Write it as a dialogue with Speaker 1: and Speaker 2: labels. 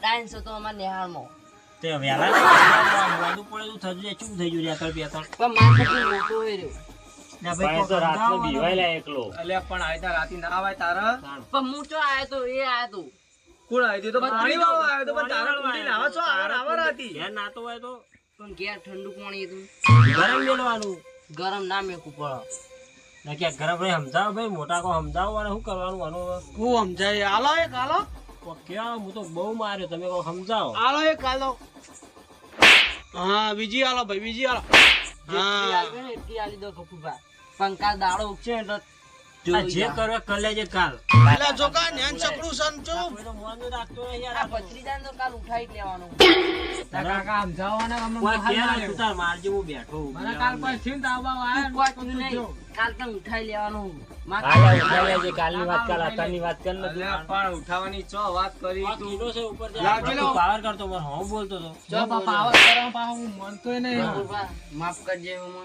Speaker 1: Science હતો અમાર નેહાળમાં
Speaker 2: તે વેલા વાદું પડેલું થજે ચૂપ થઈ ગયું રેતર પેતર
Speaker 1: પણ માર તો મોટો હોય રહ્યો
Speaker 2: ના ભાઈ તો રાતનો બીવાયલા એકલો
Speaker 3: અલ્યા પણ આયતા રાતી ના આવાય તારા
Speaker 1: પણ હું ચો આયો તો એ આયો તો
Speaker 3: કોણ આયતી તો પાણી વાળો આયો તો પણ તારા કુંડી નાવા છો આવા રાતી
Speaker 2: ઘેર નાતો હોય તો
Speaker 1: પણ ઘેર ઠંડુ પાણી હતું
Speaker 2: ગરમ મેલવાનું
Speaker 1: ગરમ ના મેકવું પડે
Speaker 2: ના કે ગરમ ભાઈ સમજાવો ભાઈ મોટા કો સમજાવો અને શું કરવાનું આનું
Speaker 3: હું સમજાય આલો એક આલો
Speaker 2: કેવા હું તો બહુ માર્યો તમે કો સમજાવો
Speaker 3: આલો એક આલો હા બીજી આલો ભાઈ બીજી આલો
Speaker 1: એટલી આલી દો કપૂભા પણ કાલ દાડો ઉગશે ને
Speaker 2: આ જે કરો કર લેજે કાલ
Speaker 3: એટલે જો કા નેન સપડું સંચો
Speaker 2: કોઈનો મોન રાખતો નહીં યાર
Speaker 1: આ ભત્રીજાને તો કાલ ઉઠાઈ જ લેવાનું
Speaker 3: કાકા સમજાવવાના અમે
Speaker 2: કોઈ કે ના તું તાર મારજે હું બેઠો
Speaker 3: મને કાલ પછી ને દાવા આયા
Speaker 1: કોઈ તું નહીં કાલ તને ઉઠાઈ લેવાનું
Speaker 2: હાલા ઉઠા લેજે કાલની વાત કાલ અત્યારની વાત કર ને
Speaker 3: પણ ઉઠાવાની ચો વાત કરી તું
Speaker 2: કીધો છે ઉપર
Speaker 3: લાગી લો.
Speaker 2: પાવર કરતો મને હું બોલતો તો
Speaker 3: જો પાવર કરવા પાહો હું મનતોય નહીં
Speaker 1: માફ કરજે હું